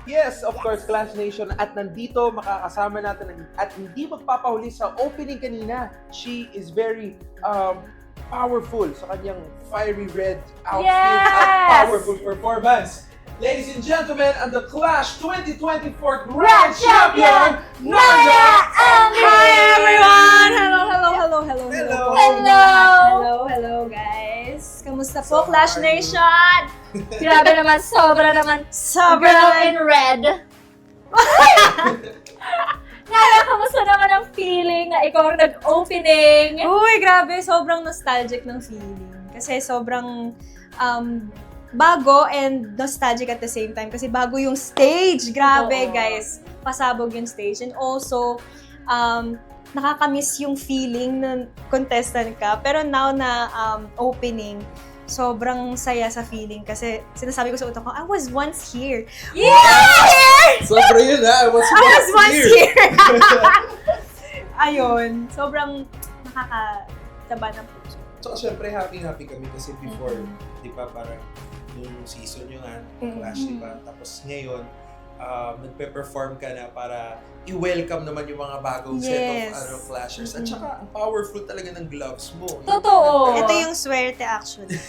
Yes, of course, Clash Nation. At nandito, makakasama natin at hindi magpapahuli sa opening kanina. She is very powerful sa kanyang fiery red outfit at powerful performance. Ladies and gentlemen, and the Clash 2024 Grand Champion, Naya Ami! Hi everyone! Hello guys! Kamusta po, Clash Nation? Grabe naman, sobra in red. Naya, kamusta naman ang feeling na ikaw ang nag-opening? Uy, grabe. Sobrang nostalgic ng feeling. Kasi sobrang bago and nostalgic at the same time. Kasi bago yung stage. Grabe, guys. Pasabog yung stage. And also, nakakamiss yung feeling na contestant ka. Pero now na opening, sobrang saya sa feeling kasi sinasabi ko sa utak ko, I was once here. Sobra yun ha! I was once here! Ayun, sobrang nakakataba ng puso. So, syempre, happy kami kasi before, di ba, parang nung season yung Clash, di ba? Tapos ngayon, nagpe-perform ka na para i-welcome naman yung mga bagong set of Clashers. At saka, ang powerful talaga ng gloves mo. Totoo! Ito yung swerte actually.